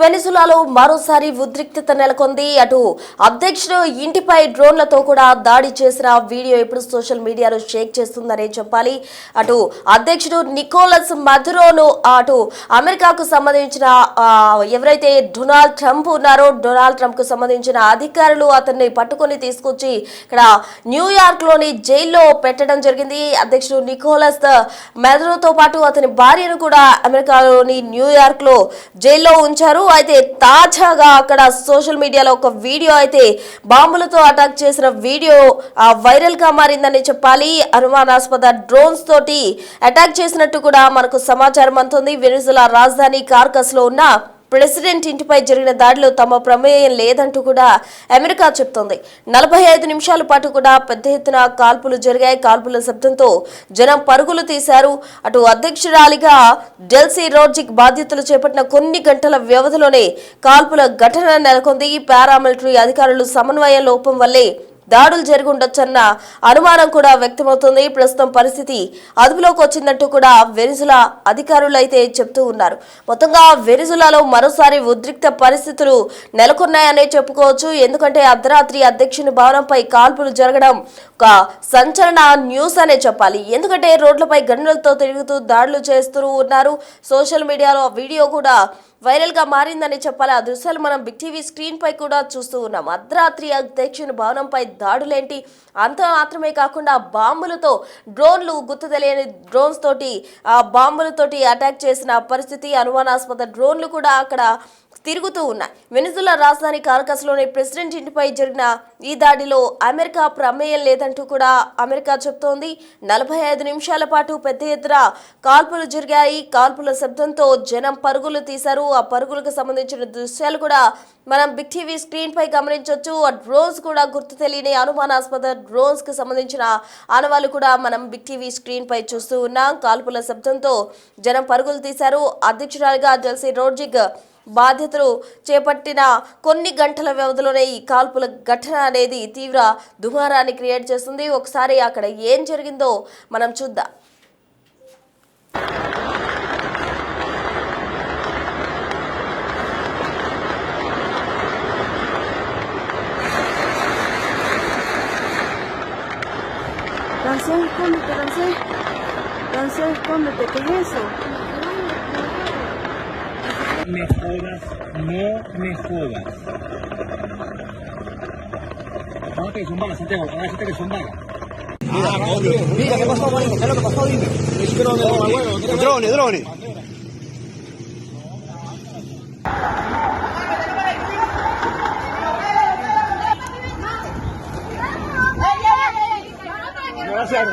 వెనిజులాలో మరోసారి ఉద్రిక్తత నెలకొంది. అటు అధ్యక్షుడు ఇంటిపై డ్రోన్లతో కూడా దాడి చేసిన వీడియో ఇప్పుడు సోషల్ మీడియాలో షేక్ చేస్తుందనే చెప్పాలి. అటు అధ్యక్షుడు నికోలస్ మదురోను అటు అమెరికాకు సంబంధించిన ఎవరైతే డొనాల్డ్ ట్రంప్ ఉన్నారో డొనాల్డ్ ట్రంప్ కు సంబంధించిన అధికారులు అతన్ని పట్టుకొని తీసుకొచ్చి ఇక్కడ న్యూయార్క్ లోని జైల్లో పెట్టడం జరిగింది. అధ్యక్షుడు నికోలస్ మదురోతో పాటు అతని భార్యను కూడా అమెరికాలోని న్యూయార్క్ లో జైల్లో ఉంచారు. అయితే తాజాగా అక్కడ సోషల్ మీడియాలో ఒక వీడియో అయితే బాంబులతో అటాక్ చేసిన వీడియో వైరల్ గా మారిందని చెప్పాలి. అనుమానాస్పద డ్రోన్స్ తోటి అటాక్ చేసినట్టు కూడా మనకు సమాచారం అందుతుంది. వెనిజులా రాజధాని కార్కస్ లో ఉన్న ప్రెసిడెంట్ ఇంటిపై జరిగిన దాడిలో తమ ప్రమేయం లేదంటూ కూడా అమెరికా చెప్తోంది. 45 నిమిషాల పాటు కూడా పెద్ద ఎత్తున కాల్పులు జరిగాయి. కాల్పుల శబ్దంతో జనం పరుగులు తీశారు. అటు అధ్యక్షురాలిగా డెల్సీ రోడ్రిగ్స్ బాధ్యతలు చేపట్టిన కొన్ని గంటల వ్యవధిలోనే కాల్పుల ఘటన నెలకొంది. పారామిలిటరీ అధికారులు సమన్వయ లోపం వల్లే దాడులు జరిగి ఉండొచ్చన్న అనుమానం కూడా వ్యక్తమవుతుంది. ప్రస్తుతం పరిస్థితి అదుపులోకి వచ్చిందంటూ కూడా వెనిజులా అధికారులు అయితే చెప్తూ ఉన్నారు. మొత్తంగా వెనిజులాలో మరోసారి ఉద్రిక్త పరిస్థితులు నెలకొన్నాయనే చెప్పుకోవచ్చు. ఎందుకంటే అర్ధరాత్రి అధ్యక్షుని భవనంపై కాల్పులు జరగడం ఒక సంచలన న్యూస్ అనే చెప్పాలి. ఎందుకంటే రోడ్లపై గన్నులతో తిరుగుతూ దాడులు చేస్తూ ఉన్నారు. సోషల్ మీడియాలో వీడియో కూడా వైరల్ గా మారిందని చెప్పాలి. ఆ దృశ్యాలు మనం బిగ్ టీవీ స్క్రీన్ పై కూడా చూస్తూ ఉన్నాం. అర్ధరాత్రి అధ్యక్షుని భవనంపై దాడులేంటి, అంత మాత్రమే కాకుండా బాంబులతో డ్రోన్లు గుర్తు తెలియని డ్రోన్స్ తోటి బాంబులతోటి అటాక్ చేసిన పరిస్థితి. అనుమానాస్పద డ్రోన్లు కూడా అక్కడ తిరుగుతూ ఉన్నాయి. వెనిజులా రాజధాని కార్కస్లోని ప్రెసిడెంట్ ఇంటిపై జరిగిన ఈ దాడిలో అమెరికా ప్రమేయం లేదంటూ కూడా అమెరికా చెప్తోంది. 45 నిమిషాల పాటు పెద్ద ఎత్తున కాల్పులు జరిగాయి. కాల్పుల శబ్దంతో జనం పరుగులు తీశారు. ఆ పరుగులకు సంబంధించిన దృశ్యాలు కూడా మనం బిగ్ టీవీ స్క్రీన్ పై గమనించవచ్చు. ఆ డ్రోన్స్ కూడా గుర్తు తెలియని అనుమానాస్పద డ్రోన్స్ కి సంబంధించిన ఆనవాళ్లు కూడా మనం బిగ్ టీవీ స్క్రీన్ పై చూస్తూ ఉన్నాం. కాల్పుల శబ్దంతో జనం పరుగులు తీశారు. అధ్యక్షురాలిగా డెల్సీ రోడ్రిగ్స్ బాధ్యతలు చేపట్టిన కొన్ని గంటల వ్యవధిలోనే ఈ కాల్పుల ఘటన అనేది తీవ్ర దుమారాన్ని క్రియేట్ చేస్తుంది. ఒకసారి అక్కడ ఏం జరిగిందో మనం చూద్దాం. Escóndete, ¿qué es eso? Me jodas, no me jodas. No, que son balas, Santiago, ahora sí que son balas. Mira, ¿qué pasó, Marino? ¿Qué es lo que pasó? Dime. Drones. Gracias.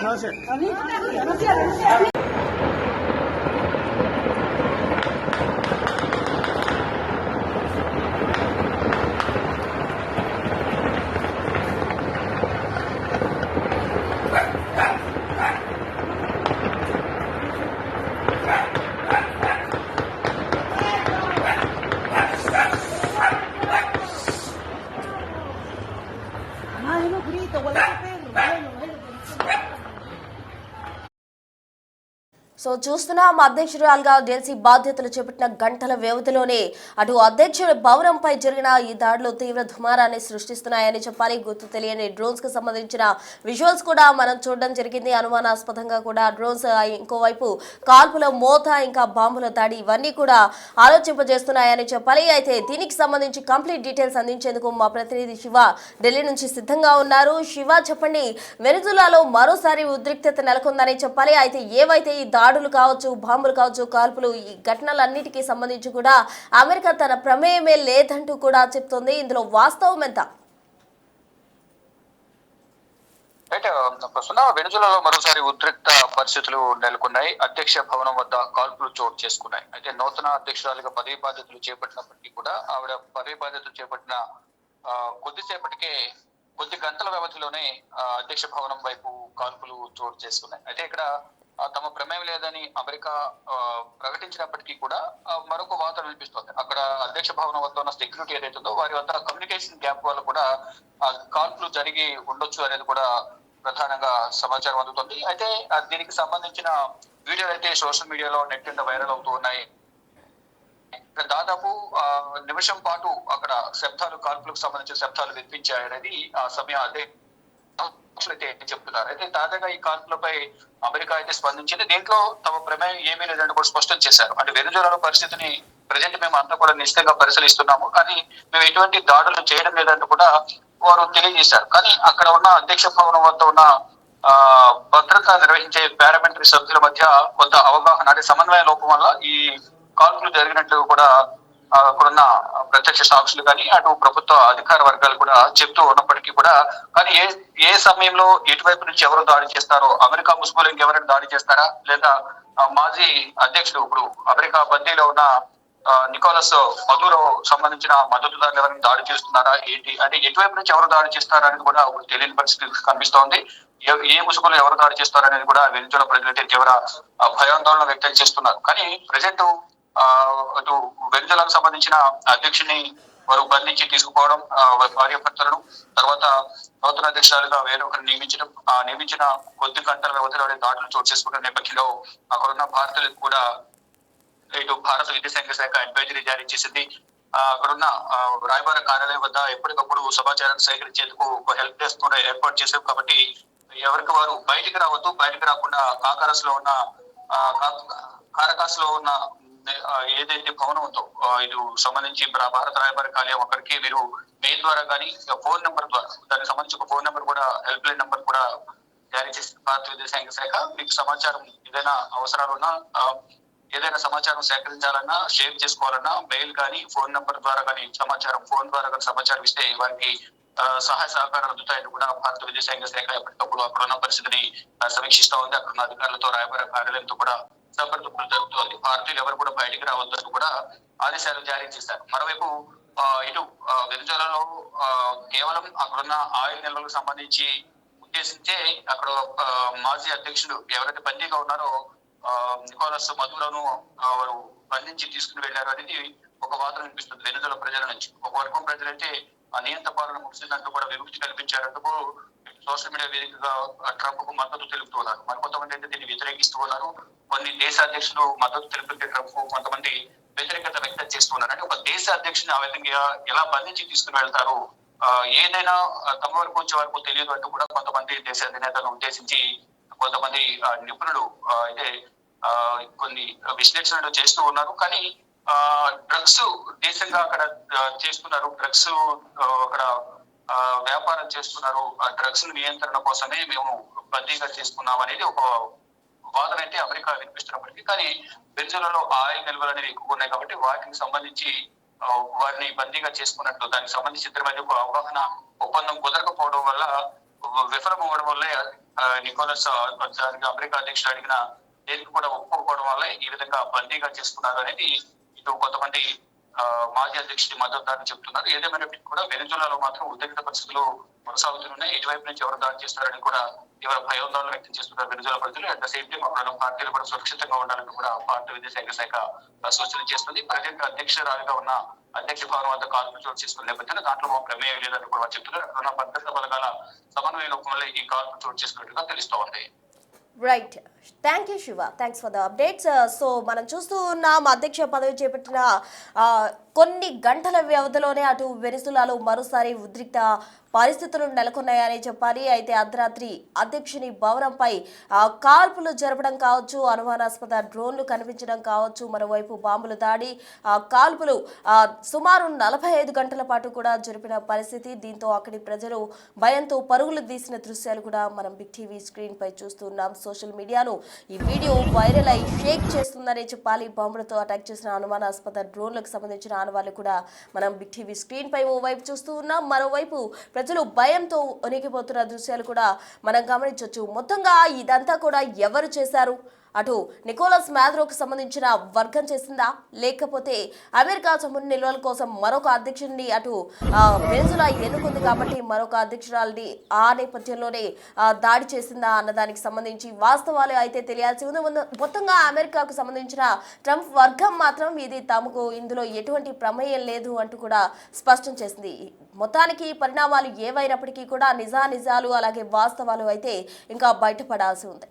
Ay, no grito, huele a perro. So చూస్తున్నాం, అధ్యక్షురాలుగా Delcy బాధ్యతలు చేపట్టిన గంటల వ్యవధిలోనే అటు అధ్యక్షుడి భవనంపై జరిగిన ఈ దాడులు తీవ్ర దుమారాన్ని సృష్టిస్తున్నాయని చెప్పాలి. గుర్తు తెలియని డ్రోన్స్ కు సంబంధించిన విజువల్స్ కూడా మనం చూడడం జరిగింది. అనుమానాస్పదంగా కూడా డ్రోన్స్, ఇంకోవైపు కాల్పుల మోత, ఇంకా బాంబుల దాడి, ఇవన్నీ కూడా ఆలోచింపజేస్తున్నాయని చెప్పాలి. అయితే దీనికి సంబంధించి కంప్లీట్ డీటెయిల్స్ అందించేందుకు మా ప్రతినిధి శివ ఢిల్లీ నుంచి సిద్ధంగా ఉన్నారు. శివ, చెప్పండి, వెనిజులాలో మరోసారి ఉద్రిక్తత నెలకొందని చెప్పాలి. అయితే ఏవైతే ఈ దాడులు కావచ్చు, బాంబులు కావచ్చు, కాల్పులు, ఈ ఘటనలన్నిటికీ సంబంధించి కూడా అమెరికా తన ప్రమేయమే లేదంటూ కూడా చెప్తోంది. ఇందులో వాస్తవం ఎంత? ప్రస్తుతం వెనిజులాలో మరోసారి ఉద్రిక్త పరిస్థితులు నెలకొన్నాయి. అధ్యక్ష భవనం వద్ద కాల్పులు చోటు చేసుకున్నాయి. అయితే నూతన అధ్యక్షురాలిగా పదవి బాధ్యతలు చేపట్టినప్పటికీ కూడా ఆవిడ పదవి బాధ్యతలు చేపట్టిన కొద్ది గంటల వ్యవధిలోనే అధ్యక్ష భవనం వైపు కాల్పులు చోటు చేసుకున్నాయి. అయితే ఇక్కడ తమ ప్రమేయం లేదని అమెరికా ప్రకటించినప్పటికీ కూడా మరొక వార్త వినిపిస్తోంది. అక్కడ అధ్యక్ష భవనం వద్ద ఉన్న సెక్యూరిటీ ఏదైతుందో వారి వద్ద కమ్యూనికేషన్ గ్యాప్ వల్ల కూడా కాల్పులు జరిగి ఉండొచ్చు అనేది కూడా ప్రధానంగా సమాచారం అందుతుంది. అయితే దీనికి సంబంధించిన వీడియోలు అయితే సోషల్ మీడియాలో నెట్ వైరల్ అవుతూ ఉన్నాయి. దాదాపు నిమిషం పాటు అక్కడ శబ్దాలు, కాల్పులకు సంబంధించిన శబ్దాలు వినిపించాయనేది ఆ సమయం అదే అయితే చెప్తున్నారు. అయితే తాజాగా ఈ కాల్పులపై అమెరికా అయితే స్పందించింది. దీంట్లో తమ ప్రమేయం ఏమీ లేదని కూడా స్పష్టం చేశారు. అంటే వెనుజులాలో పరిస్థితిని ప్రజెంట్ మేము అంతా కూడా నిశ్చితంగా పరిశీలిస్తున్నాము, కానీ మేము ఎటువంటి దాడులు చేయడం లేదంటూ కూడా వారు తెలియజేశారు. కానీ అక్కడ ఉన్న అధ్యక్ష భవనం వద్ద ఉన్న భద్రత నిర్వహించే పారామిలిటరీ సభ్యుల మధ్య కొంత అవగాహన, అంటే సమన్వయ లోపం వల్ల ఈ కాల్పులు జరిగినట్లు కూడా అక్కడున్న ప్రత్యక్ష సాక్షులు కానీ అటు ప్రభుత్వ అధికార వర్గాలు కూడా చెప్తూ ఉన్నప్పటికీ కూడా, కానీ ఏ సమయంలో ఎటువైపు నుంచి ఎవరు దాడి చేస్తారో, అమెరికా ముసుగులు ఇంకెవరైనా దాడి చేస్తారా, లేదా మాజీ అధ్యక్షుడు ఇప్పుడు అమెరికా బందీలో ఉన్న నికోలస్ మదూరో సంబంధించిన మద్దతుదారులు ఎవరైనా దాడి చేస్తున్నారా ఏంటి, అంటే ఎటువైపు నుంచి ఎవరు దాడి చేస్తారా అనేది కూడా తెలియని పరిస్థితి కనిపిస్తోంది. ఏ ముసుగులు ఎవరు దాడి చేస్తారనేది కూడా వెనుజులా ప్రజలైతే తీవ్ర భయాందోళన వ్యక్తం చేస్తున్నారు. కానీ ప్రజెంట్ అటు వెనుజులాకు సంబంధించిన అధ్యక్షుని వారు బంధించి తీసుకుపోవడం, భార్యాభర్తలను, తర్వాత నూతన అధ్యక్షురాలుగా వేరొకరు నియమించిన కొద్ది గంటల వ్యవధిలోనే దాడులు చోటు చేసుకున్న నేపథ్యంలో అక్కడున్న భారతీయులకు కూడా ఇటు భారత విదేశాంగ శాఖ అడ్వైజరీ జారీ చేసింది. అక్కడున్న రాయబార కార్యాలయం వద్ద ఎప్పటికప్పుడు సమాచారాన్ని సేకరించేందుకు ఒక హెల్ప్ డెస్క్ కూడా ఏర్పాటు చేశారు. కాబట్టి ఎవరికి వారు బయటికి రావద్దు, బయటికి రాకుండా కారకాస్ లో ఉన్న ఏదైతే భవనం ఉందో ఇది సంబంధించి భారత రాయబార కార్యాలయం అక్కడికి మీరు మెయిల్ ద్వారా కానీ ఫోన్ నెంబర్ ద్వారా, దానికి సంబంధించి ఒక ఫోన్ నెంబర్ కూడా, హెల్ప్ లైన్ నెంబర్ కూడా జారీ చేసింది భారత విదేశాంగ శాఖ. మీకు సమాచారం ఏదైనా అవసరాలు ఉన్నా, ఏదైనా సమాచారం సేకరించాలన్నా, షేర్ చేసుకోవాలన్నా మెయిల్ కానీ ఫోన్ నెంబర్ ద్వారా కానీ ఫోన్ ద్వారా కానీ సమాచారం ఇస్తే వారికి సహాయ సహకారాలు అందుతాయని కూడా భారత విదేశాంగ శాఖ ఎప్పటికప్పుడు అక్కడున్న పరిస్థితిని సమీక్షిస్తా ఉంది. అక్కడున్న అధికారులతో, రాయబార కార్యాలయంతో కూడా సంప్రదింపులు జరుపుతోంది. భారతీయులు ఎవరు కూడా బయటికి రావద్దని కూడా ఆదేశాలు జారీ చేశారు. మరోవైపు ఇటు వెనుజులాలో కేవలం అక్కడున్న ఆయిల్ నిల్వలకు సంబంధించి ఉద్దేశించే అక్కడ మాజీ అధ్యక్షుడు ఎవరైతే బందీగా ఉన్నారో నికోలస్ మదూరోను వారు బంధించి తీసుకుని వెళ్లారు అనేది ఒక వాదన వినిపిస్తుంది వెనుజులా ప్రజల నుంచి. ఒక వర్గం ప్రజలైతే నియంత పాలన ముగిసిందంటూ కూడా విముక్తి కల్పించారంటూ సోషల్ మీడియా వేదికగా ట్రంప్ కు మద్దతు తెలుపుతున్నారు. మరికొంతమంది అయితే దీన్ని వ్యతిరేకిస్తూ ఉన్నారు. కొన్ని దేశ అధ్యక్షులు మద్దతు తెలిపితే ట్రంప్ కొంతమంది వ్యతిరేకత వ్యక్తం చేస్తున్నారు. అంటే ఒక దేశ అధ్యక్షుని ఆ విధంగా ఎలా బంధించి తీసుకుని వెళ్తారు, ఏదైనా తమ వరకు వచ్చే వరకు తెలియదు అంటూ కూడా కొంతమంది దేశ అధినేతలను ఉద్దేశించి కొంతమంది నిపుణులు అయితే కొన్ని విశ్లేషణలు చేస్తూ ఉన్నారు. కానీ డ్రగ్స్ దేశంగా అక్కడ చేస్తున్నారు, డ్రగ్స్ అక్కడ వ్యాపారం చేస్తున్నారు, ఆ డ్రగ్స్ నియంత్రణ కోసమే మేము బందీగా చేసుకున్నాం అనేది ఒక వాదన అయితే అమెరికా వినిపిస్తున్నప్పటికీ, కానీ వెనుజులాలో ఆయిల్ నిల్వలు అనేవి ఎక్కువ ఉన్నాయి కాబట్టి వాటికి సంబంధించి వారిని బందీగా చేసుకున్నట్టు దానికి సంబంధించి ఇద్దరి మధ్య ఒక అవగాహన ఒప్పందం కుదరకపోవడం వల్ల, విఫలం అవ్వడం వల్లే నికోలస్ అమెరికా అధ్యక్షుడు అడిగిన దేనికి కూడా ఒప్పుకోవడం వల్ల ఈ విధంగా బందీగా చేసుకున్నారు అనేది ఇటు కొంతమంది మాజీ అధ్యక్షుడి మద్దతుదారులు చెప్తున్నారు. ఏదేమైనప్పటికీ కూడా వెనుజులాలో మాత్రం ఉద్రిక్త పరిస్థితులు కొనసాగుతున్నాయి. ఇటువైపు నుంచి ఎవరు దాడి చేస్తారని కూడా తీవ్ర భయాందోళన వ్యక్తం చేస్తున్నారు వెనుజులా ప్రజలు. అట్ ద సేమ్ టైం అక్కడ భారతీయులు కూడా సురక్షితంగా ఉండాలని కూడా భారత విదేశాంగ శాఖ సూచన చేస్తుంది. ప్రజెంట్ అధ్యక్షురాలిగా ఉన్న అధ్యక్ష భవనం వద్ద కాల్పులు చోటు చేసుకున్న నేపథ్యంలో దాంట్లో మా ప్రమేయం లేదని కూడా చెప్తున్నారు. అక్కడ భద్రతా బలగాల సమన్వయ లోపం వల్ల ఈ కాల్పులు చోటు చేసుకున్నట్టుగా తెలుస్తోంది. Right, thank you Shiva, thanks for the updates. So మనం చూస్తూ ఉన్నాం, అధ్యక్ష పదవి చేపట్టిన కొన్ని గంటల వ్యవధిలోనే అటు వెనిజులాలో మరోసారి ఉద్రిక్త పరిస్థితులు నెలకొన్నాయని చెప్పాలి. అయితే అర్ధరాత్రి అధ్యక్షుని భవనంపై కాల్పులు జరపడం కావచ్చు, అనుమానాస్పద డ్రోన్లు కనిపించడం కావచ్చు, మరోవైపు బాంబులు దాడి, కాల్పులు సుమారు 45 గంటల పాటు కూడా జరిపిన పరిస్థితి. దీంతో అక్కడి ప్రజలు భయంతో పరుగులు తీసిన దృశ్యాలు కూడా మనం బిగ్ టీవీ స్క్రీన్ పై చూస్తున్నాం. సోషల్ మీడియాను ఈ వీడియో వైరల్ అయి షేక్ చేస్తుందనే చెప్పాలి. బాంబులతో అటాక్ చేసిన అనుమానాస్పద డ్రోన్లకు సంబంధించిన ఆనవాళ్లు కూడా మనం బిగ్ టీవీ స్క్రీన్ పై ఓవైపు చూస్తూ ఉన్నాం. మరోవైపు ప్రజలు భయంతో వణికిపోతున్న దృశ్యాలు కూడా మనం గమనించవచ్చు. మొత్తంగా ఇదంతా కూడా ఎవరు చేశారు? అటు నికోలస్ మాదురోకు సంబంధించిన వర్గం చేసిందా, లేకపోతే అమెరికా చమురు నిల్వల కోసం మరొక అధ్యక్షుడిని అటు వెనిజులా ఎన్నుకుంది కాబట్టి మరొక అధ్యక్షురాలని ఆ నేపథ్యంలోనే దాడి చేసిందా అన్నదానికి సంబంధించి వాస్తవాలు అయితే తెలియాల్సి ఉంది. మొత్తంగా అమెరికాకు సంబంధించిన ట్రంప్ వర్గం మాత్రం ఇది తమకు ఇందులో ఎటువంటి ప్రమేయం లేదు అంటూ కూడా స్పష్టం చేసింది. మొత్తానికి పరిణామాలు ఏవైనప్పటికీ కూడా నిజాలు అలాగే వాస్తవాలు అయితే ఇంకా బయటపడాల్సి ఉంది.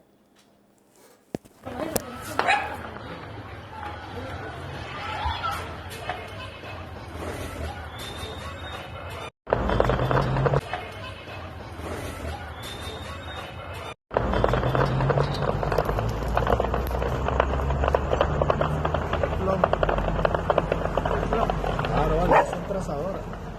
pasa ahora.